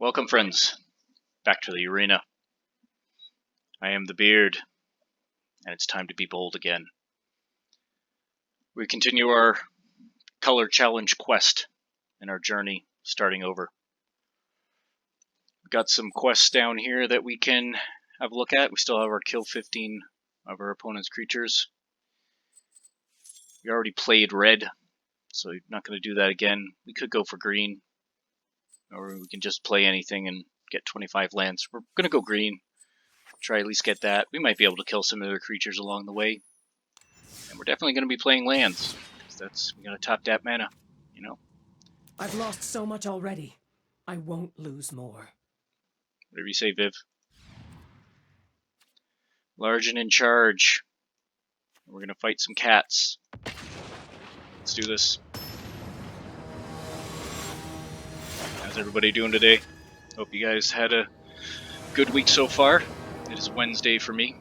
Welcome, friends, back to the arena. I am the Beard, and it's time to be bold again. We continue our color challenge quest and our journey starting over. We've got some quests down here that we can have a look at. We still have our kill 15 of our opponent's creatures. We already played red, so you're not going to do that again. We could go for green, or we can just play anything and get 25 lands. We're going to go green. Try at least get that. We might be able to kill some other creatures along the way. And we're definitely going to be playing lands. Because we got to top that mana, you know? I've lost so much already. I won't lose more. Whatever you say, Viv. Large and in charge. We're going to fight some cats. Let's do this. How's everybody doing today? Hope you guys had a good week so far. It is Wednesday for me.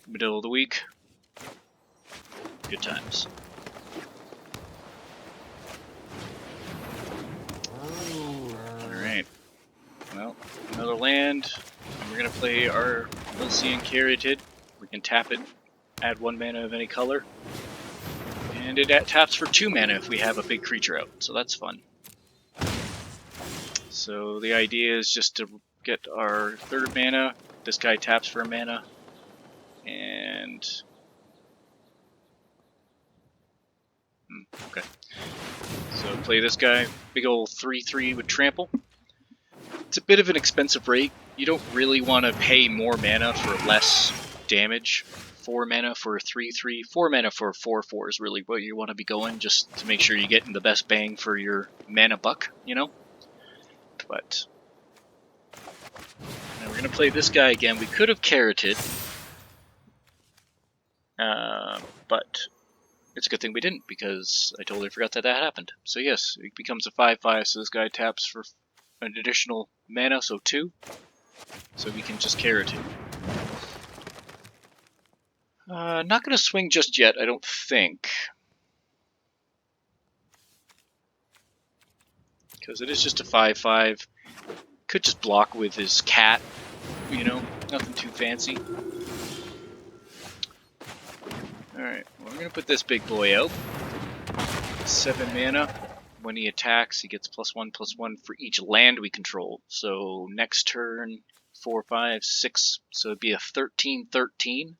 Middle of the week. Good times. Alright. Well, another land. And we're going to play our Lycian Caryatid. We can tap it, add 1 mana of any color. And it taps for 2 mana if we have a big creature out, so that's fun. So the idea is just to get our 3rd mana. This guy taps for a mana. And... okay. So play this guy. Big old 3/3 with trample. It's a bit of an expensive rate. You don't really want to pay more mana for less damage. 4 mana for a 3/3. 4 mana for a 4/4 is really what you want to be going, just to make sure you're getting the best bang for your mana buck, you know? But now we're going to play this guy again. We could have Caryatid, but it's a good thing we didn't, because I totally forgot that happened. So yes, it becomes a 5/5, so this guy taps for an additional mana, so 2. So we can just Caryatid. Not going to swing just yet, I don't think. Because it is just a 5/5. Could just block with his cat, you know, nothing too fancy. Alright, well, we're going to put this big boy out. 7 mana. When he attacks, he gets +1/+1 for each land we control. So next turn, 4, 5, 6. So it'd be a 13/13.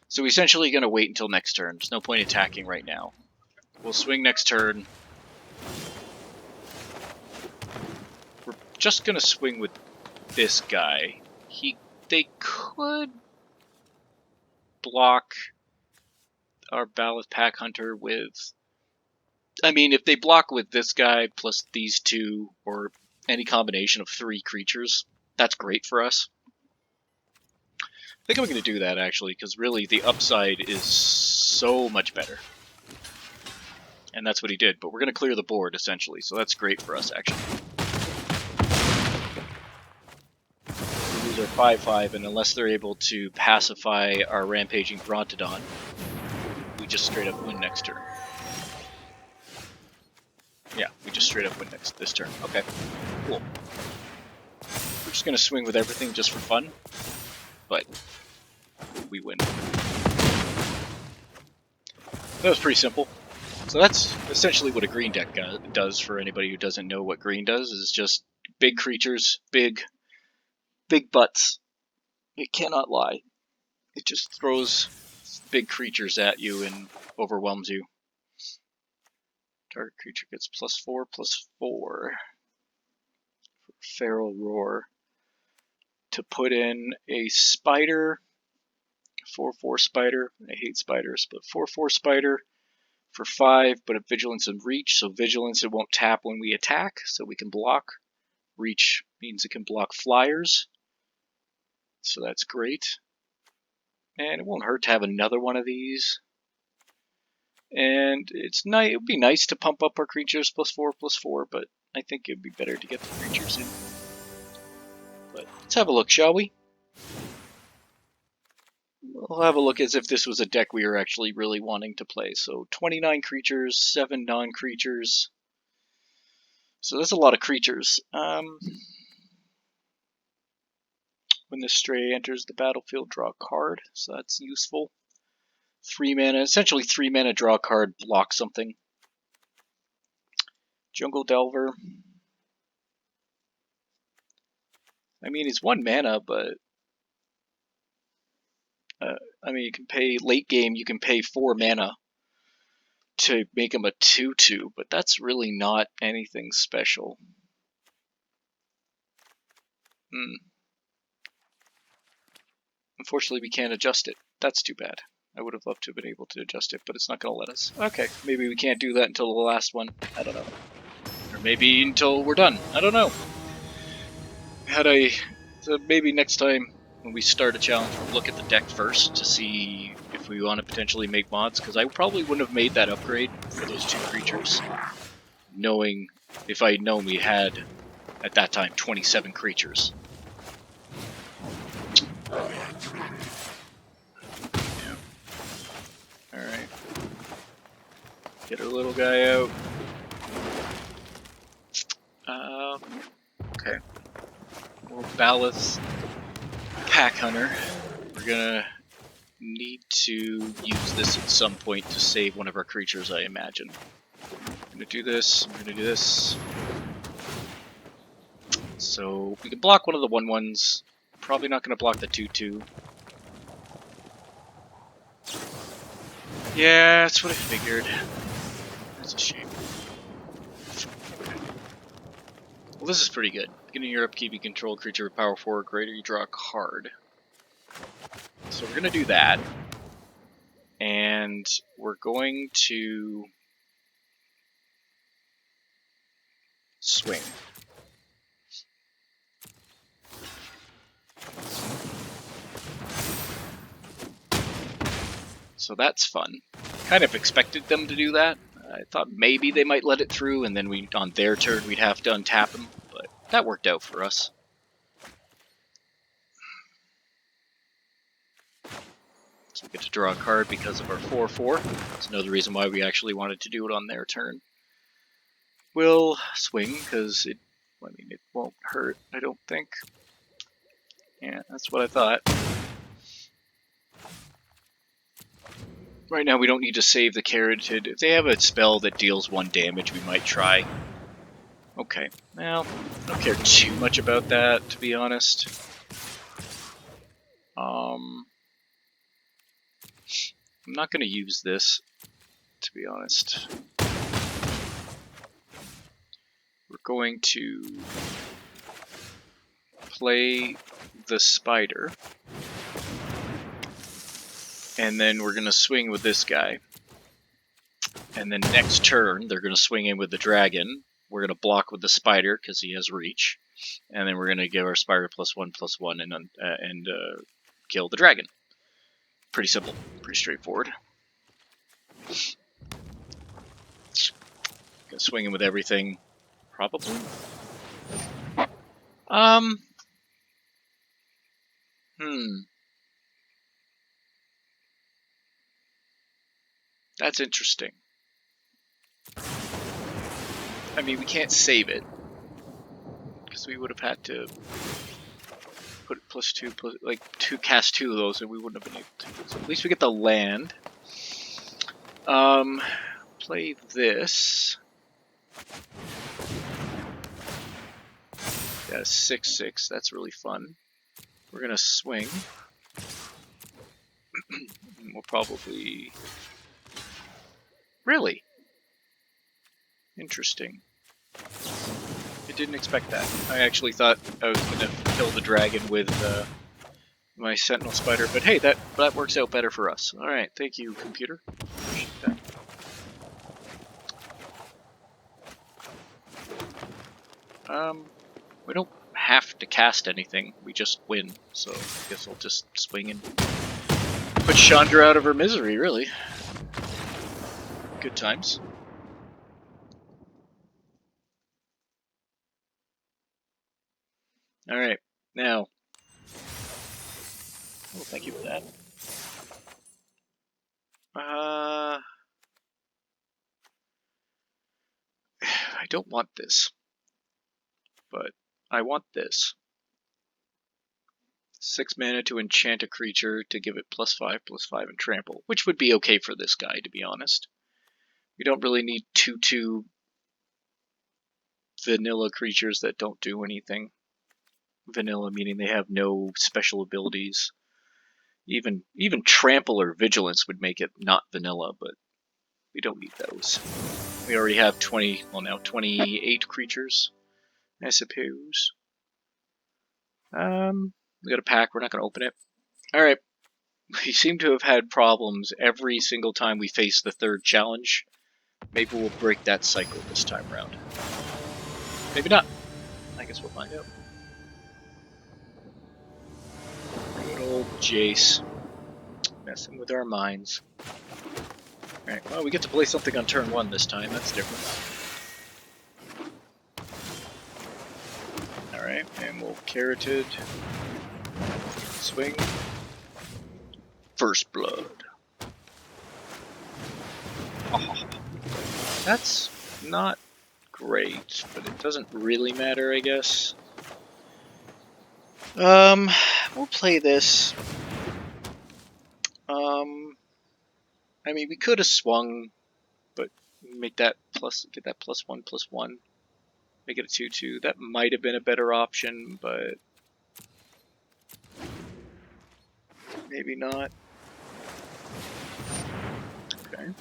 So we're essentially going to wait until next turn. There's no point attacking right now. We'll swing next turn. We're just going to swing with this guy. They could block our Ballast Pack Hunter with... I mean, if they block with this guy plus these 2, or any combination of 3 creatures, that's great for us. I think I'm going to do that, actually, because really the upside is so much better. And that's what he did, but we're going to clear the board, essentially, so that's great for us, actually. We lose our 5/5, and unless they're able to pacify our Rampaging Brontodon, we just straight up win next turn. Yeah, we just straight up win this turn. Okay, cool. We're just going to swing with everything just for fun, but we win. That was pretty simple. So that's essentially what a green deck does, for anybody who doesn't know what green does. Is just big creatures, big butts. It cannot lie. It just throws big creatures at you and overwhelms you. Target creature gets +4/+4 for Feral Roar. To put in a spider, 4/4 spider. I hate spiders, but 4/4 spider for 5, but a vigilance and reach. So vigilance, it won't tap when we attack, so we can block. Reach means it can block flyers, so that's great. And it won't hurt to have another one of these. And it's nice. It would be nice to pump up our creatures +4/+4, but I think it'd be better to get the creatures in. But let's have a look, shall we? We'll have a look as if this was a deck we were actually really wanting to play. So 29 creatures, 7 non-creatures. So that's a lot of creatures. When the stray enters the battlefield, draw a card, so that's useful. 3 mana, essentially 3 mana, draw a card, block something. Jungle Delver. I mean, it's 1 mana, but I mean, you can pay late game. You can pay 4 mana to make him a 2/2, but that's really not anything special. Unfortunately, we can't adjust it. That's too bad. I would have loved to have been able to adjust it, but it's not going to let us. Okay, maybe we can't do that until the last one. I don't know. Or maybe until we're done. I don't know. So maybe next time when we start a challenge, we'll look at the deck first to see if we want to potentially make mods, because I probably wouldn't have made that upgrade for those 2 creatures, knowing if I had known we had, at that time, 27 creatures. Yeah. Alright. Get our little guy out. Okay. We'll Ballast Pack Hunter. We're gonna need to use this at some point to save one of our creatures, I imagine. I'm gonna do this, I'm gonna do this. So we can block one of the 1/1s. Probably not gonna block the 2/2. Yeah, that's what I figured. That's a shame. Well, this is pretty good. Beginning your upkeep, you control a creature with power 4 or greater, you draw a card. So we're gonna do that. And we're going to swing. So that's fun. Kind of expected them to do that. I thought maybe they might let it through, and then on their turn we'd have to untap them, but that worked out for us. So we get to draw a card because of our 4/4. That's another reason why we actually wanted to do it on their turn. We'll swing, because it won't hurt, I don't think. Yeah, that's what I thought. Right now we don't need to save the Carotid. If they have a spell that deals 1 damage, we might try. Okay, well, I don't care too much about that, to be honest. I'm not going to use this, to be honest. We're going to play the spider. And then we're going to swing with this guy. And then next turn, they're going to swing in with the dragon. We're going to block with the spider, because he has reach. And then we're going to give our spider +1/+1 and kill the dragon. Pretty simple, pretty straightforward. Gonna swing in with everything, probably. That's interesting. I mean, we can't save it, because we would have had to put +2, like cast 2 of those, and we wouldn't have been able to. So at least we get the land. Play this. Yeah, 6/6. That's really fun. We're gonna swing. We'll probably. Really? Interesting. I didn't expect that. I actually thought I was gonna kill the dragon with my sentinel spider, but hey, that works out better for us. All right, thank you, computer. Appreciate that. We don't have to cast anything. We just win. So I guess I'll just swing and put Chandra out of her misery. Really, good times. All right, now. Oh, thank you for that. I don't want this. but I want this. 6 mana to enchant a creature to give it +5/+5 and trample, which would be okay for this guy, to be honest. We don't really need 2/2 vanilla creatures that don't do anything. Vanilla meaning they have no special abilities. Even trample or vigilance would make it not vanilla, but we don't need those. We already have 28 creatures, I suppose. We got a pack, we're not going to open it. Alright, we seem to have had problems every single time we face the third challenge. Maybe we'll break that cycle this time around. Maybe not. I guess we'll find out. Good old Jace. Messing with our minds. Alright, well, we get to play something on turn 1 this time. That's different. Alright, and we'll Carroted. Swing. First Blood. Oh, that's not great, but it doesn't really matter, I guess. We'll play this. I mean, we could have swung, but make that get that +1/+1. Make it a 2/2. That might have been a better option, but maybe not. Okay.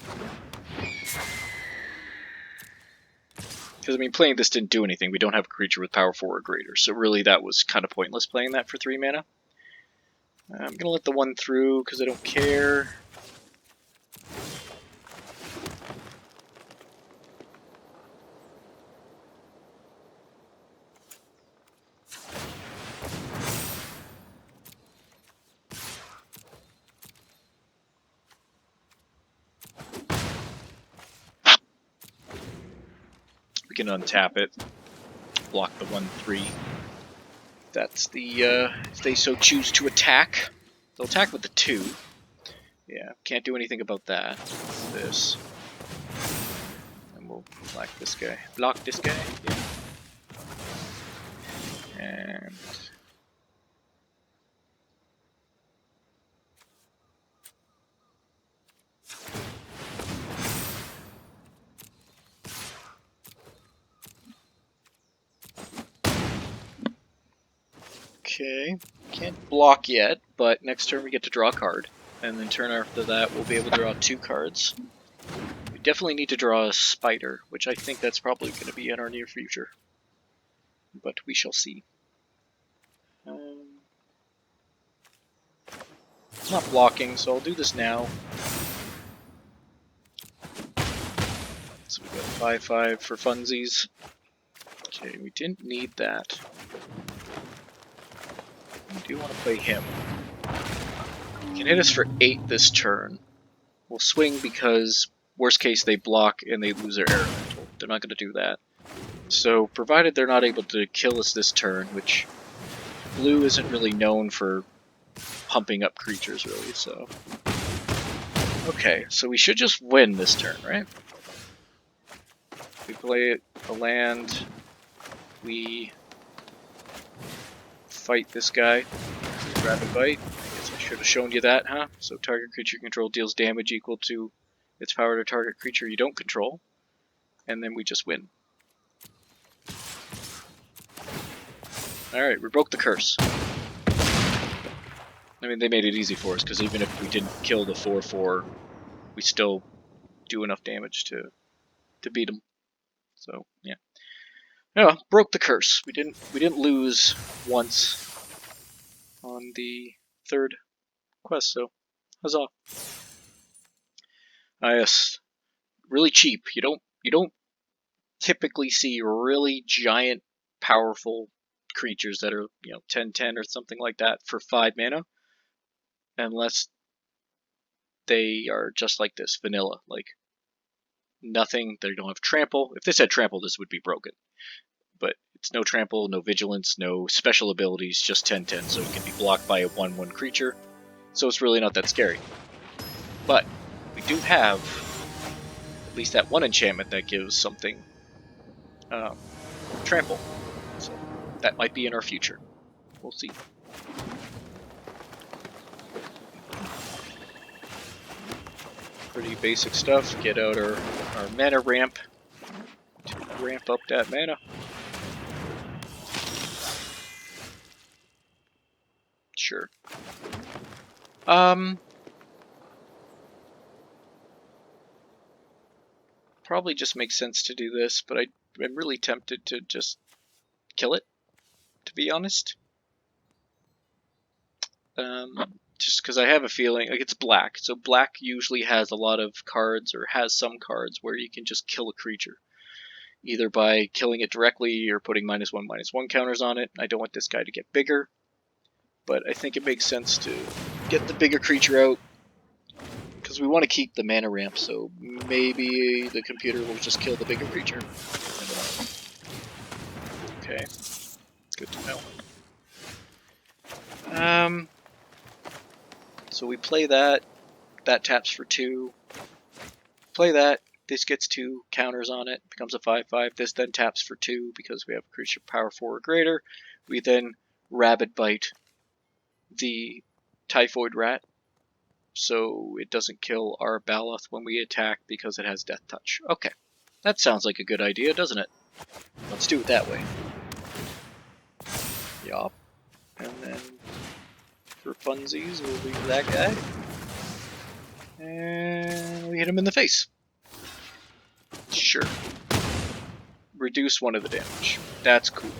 Because, I mean, playing this didn't do anything. We don't have a creature with power 4 or greater, so really that was kind of pointless playing that for 3 mana. I'm going to let the 1 through because I don't care. We can untap it, block the 1/3. That's the, if they so choose to attack. They'll attack with the 2. Yeah, can't do anything about that. This. And we'll block this guy. Block this guy? Yeah. And... okay, can't block yet, but next turn we get to draw a card. And then turn after that we'll be able to draw 2 cards. We definitely need to draw a spider, which I think that's probably going to be in our near future. But we shall see. It's not blocking, so I'll do this now. So we got 5/5 for funsies. Okay, we didn't need that. We do want to play him. He can hit us for 8 this turn. We'll swing because, worst case, they block and they lose their air elemental. They're not going to do that. So, provided they're not able to kill us this turn, which blue isn't really known for pumping up creatures, really, so... Okay, so we should just win this turn, right? We play a land, we fight this guy, grab and bite. I guess I should have shown you that, huh? So target creature you control deals damage equal to its power to target creature you don't control, and then we just win. Alright, we broke the curse. I mean, they made it easy for us, because even if we didn't kill the 4/4, we still do enough damage to beat them. So, yeah. Yeah, broke the curse. We didn't lose once on the 3rd quest, so huzzah. Yes, really cheap. You don't typically see really giant, powerful creatures that are 10/10 or something like that for 5 mana, unless they are just like this, vanilla, like nothing. They don't have trample. If this had trample, this would be broken. But it's no trample, no vigilance, no special abilities, just 10/10, so it can be blocked by a 1/1 creature. So it's really not that scary. But we do have at least that one enchantment that gives something trample. So that might be in our future. We'll see. Pretty basic stuff. Get out our mana ramp to ramp up that mana. Sure. Probably just makes sense to do this, but I'm really tempted to just kill it, to be honest. Just because I have a feeling, like, it's black, so black usually has a lot of cards, or has some cards, where you can just kill a creature. Either by killing it directly, or putting -1/-1 counters on it. I don't want this guy to get bigger, but I think it makes sense to get the bigger creature out, because we want to keep the mana ramp, so maybe the computer will just kill the bigger creature. Okay, good to know. So we play that taps for 2. Play that, this gets 2 counters on it, becomes a 5/5. This then taps for 2 because we have a creature power 4 or greater. We then Rabbit Bite the Typhoid Rat, so it doesn't kill our Baloth when we attack because it has Death Touch. Okay, that sounds like a good idea, doesn't it? Let's do it that way. Yup. And then for funsies, we'll leave that guy. And we hit him in the face. Sure. Reduce 1 of the damage. That's cool.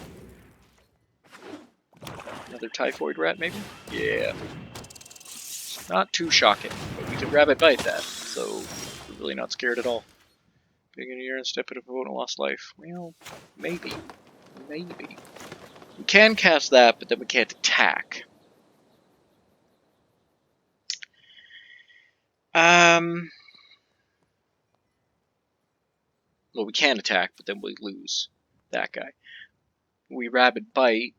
Another Typhoid Rat, maybe? Yeah. Not too shocking, but we can Rabbit Bite that, so we're really not scared at all. Being in a year and step at a opponent lost life. Well, maybe. Maybe. We can cast that, but then we can't attack. Well, we can attack, but then we lose that guy. We Rabbit Bite.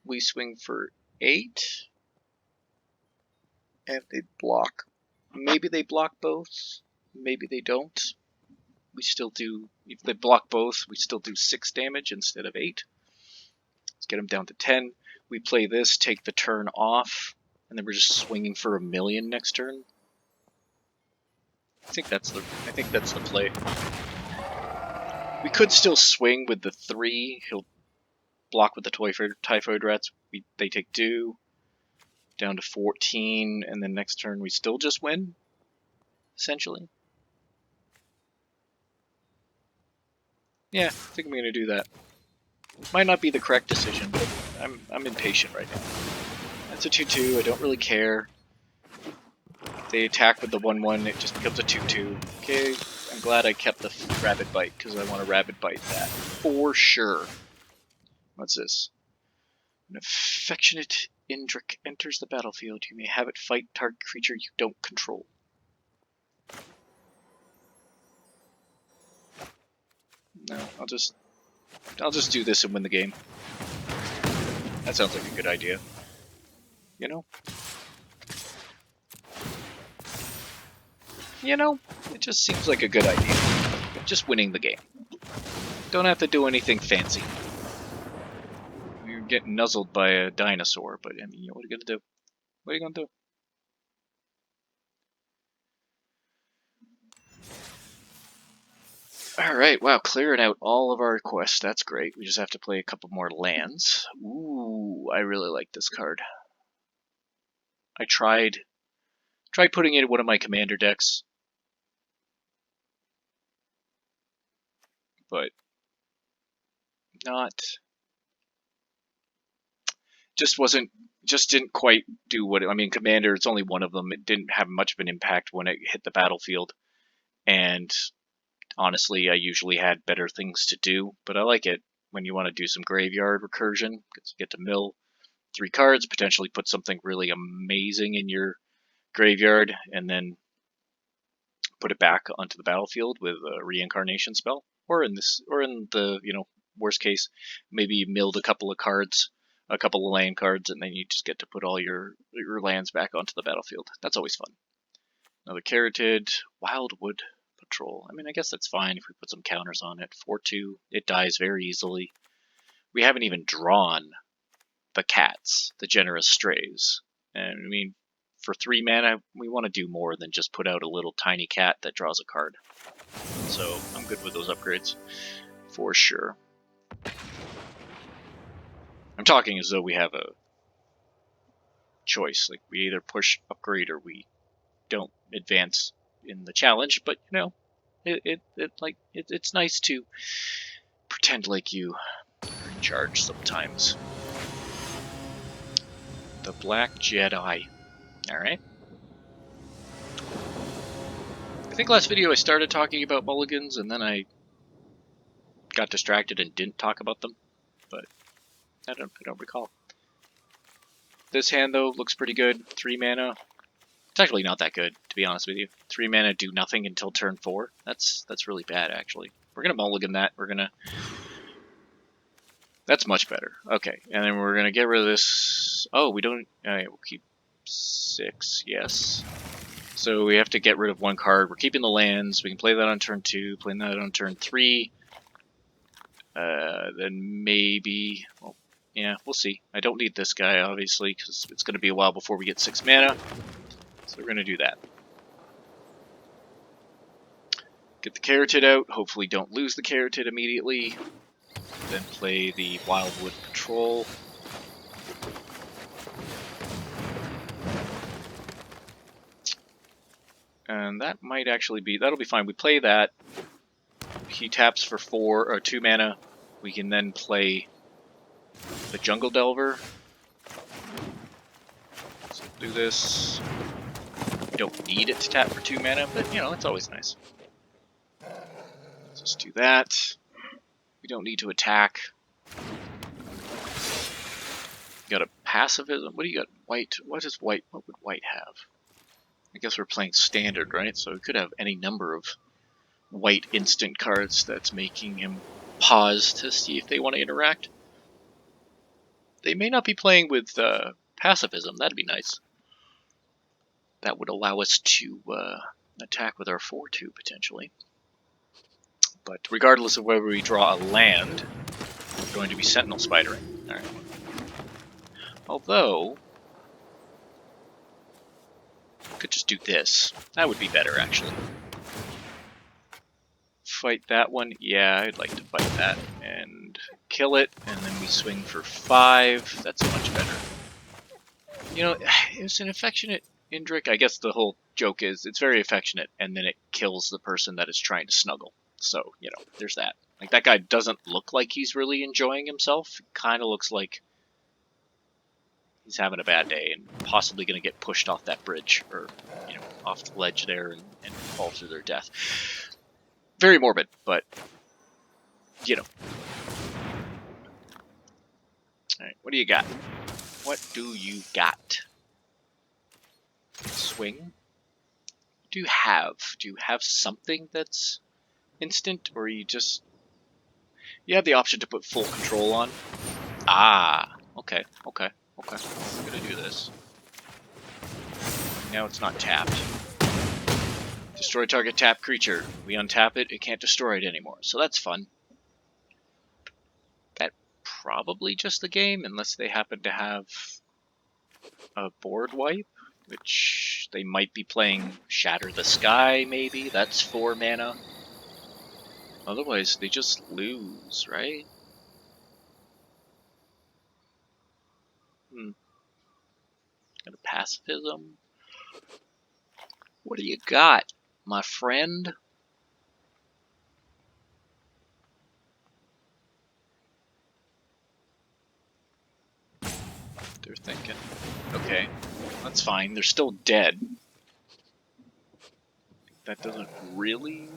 We swing for 8. And they block. Maybe they block both. Maybe they don't. We still do, if they block both, we still do 6 damage instead of 8. Let's get them down to 10. We play this, take the turn off, and then we're just swinging for 1,000,000 next turn. I think that's the play. We could still swing with the 3. He'll block with the Typhoid Rats. They take 2. Down to 14, and then next turn we still just win, essentially. Yeah, I think I'm gonna do that. Might not be the correct decision, but I'm impatient right now. That's a 2/2. I don't really care. They attack with the 1/1. It just becomes a 2/2. Okay, I'm glad I kept the Rabbit Bite because I want to Rabbit Bite that for sure. What's this? An affectionate Indrik enters the battlefield. You may have it fight target creature you don't control. No, I'll just do this and win the game. That sounds like a good idea. You know? It just seems like a good idea. Just winning the game. Don't have to do anything fancy. You're getting nuzzled by a dinosaur, but I mean, what are you gonna do? What are you gonna do? Alright, wow, clearing out all of our quests. That's great. We just have to play a couple more lands. Ooh, I really like this card. I tried putting it in one of my commander decks, but just didn't quite do what I mean. Commander, it's only one of them. It didn't have much of an impact when it hit the battlefield, and honestly, I usually had better things to do. But I like it when you want to do some graveyard recursion, because you get to mill 3 cards, potentially put something really amazing in your graveyard, and then put it back onto the battlefield with a reincarnation spell, or in the worst case, maybe you milled a couple of cards, a couple of land cards, and then you just get to put all your lands back onto the battlefield. That's always fun. Another Carroted Wildwood Patrol. I mean, I guess that's fine if we put some counters on it. 4/2, it dies very easily. we haven't even drawn the cats, the generous strays. And I mean, for 3 mana, we want to do more than just put out a little tiny cat that draws a card. So I'm good with those upgrades, for sure. I'm talking as though we have a choice. Like, we either push upgrade or we don't advance in the challenge, but you know, it's nice to pretend like you are in charge sometimes. The Black Jedi. Alright. I think last video I started talking about mulligans and then I got distracted and didn't talk about them, but I don't recall. This hand though looks pretty good. 3 mana. It's actually not that good, to be honest with you. 3 mana, do nothing until turn 4. That's really bad, actually. We're gonna mulligan that. That's much better. Okay, and then we're gonna get rid of this. Oh, we don't. Alright, we'll keep 6. Yes. So we have to get rid of 1 card. We're keeping the lands. We can play that on turn 2. Playing that on turn 3. Then maybe. Well, yeah, we'll see. I don't need this guy, obviously, because it's going to be a while before we get 6 mana. So we're going to do that. Get the Carotid out. Hopefully don't lose the Carotid immediately. Then play the Wildwood Patrol. And that might actually be... That'll be fine. We play that. He taps for 4 or 2 mana. We can then play the Jungle Delver. So do this. We don't need it to tap for 2 mana, but you know, it's always nice. Just do that. We don't need to attack. Got a pacifism. What do you got? White. What is white? What would white have? I guess we're playing standard, right? So we could have any number of white instant cards that's making him pause to see if they want to interact. They may not be playing with pacifism. That'd be nice. That would allow us to attack with our 4/2 potentially. But regardless of whether we draw a land, we're going to be Sentinel Spidering. All right. Although, I could just do this. That would be better, actually. Fight that one. Yeah, I'd like to fight that and kill it, and then we swing for 5. That's much better. You know, it's an affectionate Indrik. I guess the whole joke is it's very affectionate, and then it kills the person that is trying to snuggle. So, you know, there's that. Like, that guy doesn't look like he's really enjoying himself. He kind of looks like he's having a bad day and possibly going to get pushed off that bridge or, you know, off the ledge there and fall to their death. Very morbid, but, you know. Alright, what do you got? What do you got? Swing? What do you have? Do you have something that's instant, or you just... You have the option to put full control on. Ah, okay. I'm gonna do this. Now it's not tapped. Destroy target tapped creature. We untap it, it can't destroy it anymore. So that's fun. That probably just the game, unless they happen to have a board wipe, which they might be playing Shatter the Sky, maybe. That's 4 mana. Otherwise, they just lose, right? Got a pacifism. What do you got, my friend? They're thinking. Okay, that's fine. They're still dead. That doesn't really...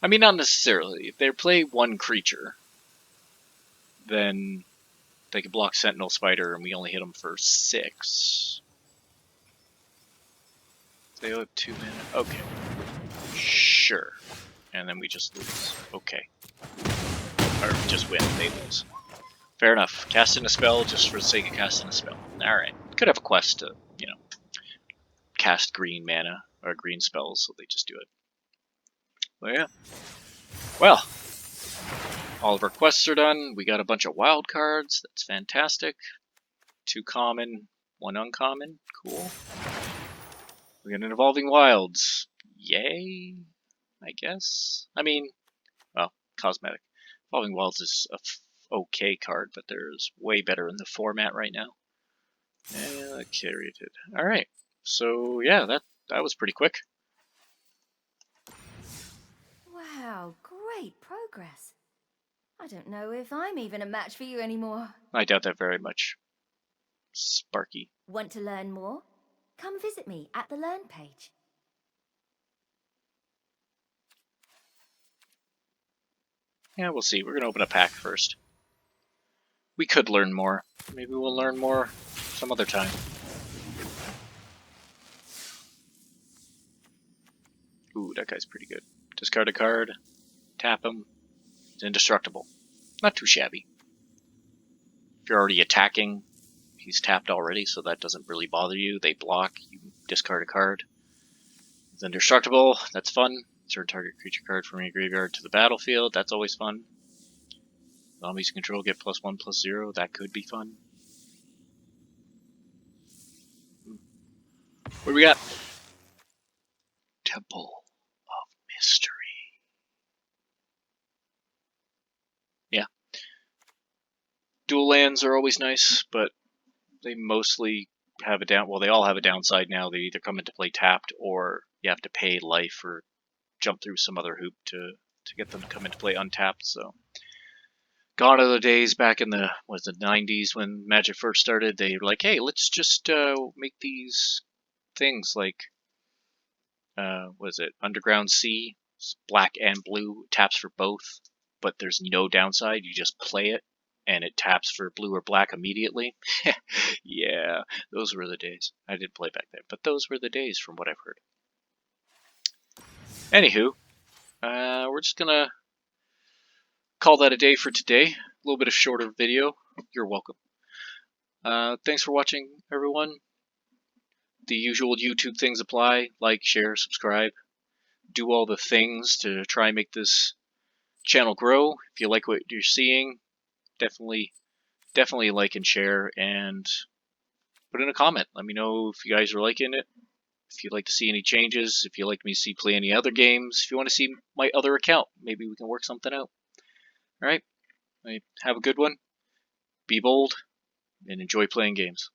I mean, not necessarily. If they play 1 creature, then they can block Sentinel Spider and we only hit them for 6. They have 2 mana. Okay. Sure. And then we just lose. Okay. Or just win. They lose. Fair enough. Casting a spell just for the sake of casting a spell. Alright. Could have a quest to, you know, cast green mana or green spells, so they just do it. Well, yeah. Well, All of our quests are done. We got a bunch of wild cards. That's fantastic. 2 common, 1 uncommon. Cool. We got an Evolving Wilds. Yay, I guess. I mean, well, cosmetic. Evolving Wilds is a okay card, but there's way better in the format right now. And carried it. All right. So yeah, that was pretty quick. Wow, great progress. I don't know if I'm even a match for you anymore. I doubt that very much. Sparky. Want to learn more? Come visit me at the Learn page. Yeah, we'll see. We're gonna open a pack first. We could learn more. Maybe we'll learn more some other time. Ooh, that guy's pretty good. Discard a card, tap him. It's indestructible. Not too shabby. If you're already attacking, he's tapped already, so that doesn't really bother you. They block, you discard a card. It's indestructible, that's fun. Insert target creature card from your graveyard to the battlefield, that's always fun. Zombies control get +1/+0, that could be fun. What do we got? Temple of Mystery. Yeah. Dual lands are always nice, but they mostly have a down. Well, they all have a downside now. They either come into play tapped, or you have to pay life or jump through some other hoop to get them to come into play untapped. So, gone are the days back in the 90s when Magic first started. They were like, hey, let's just make these things like was it Underground Sea, black and blue, taps for both, but there's no downside. You just play it, and it taps for blue or black immediately. Yeah, those were the days. I did play back then, but those were the days from what I've heard. Anywho, we're just gonna call that a day for today. A little bit of shorter video. You're welcome. Thanks for watching, everyone. The usual YouTube things apply. Like, share, subscribe. Do all the things to try and make this channel grow. If you like what you're seeing, definitely like and share, and put in a comment. Let me know if you guys are liking it, if you'd like to see any changes, if you'd like me to see play any other games, if you want to see my other account, maybe we can work something out. Alright, have a good one, be bold, and enjoy playing games.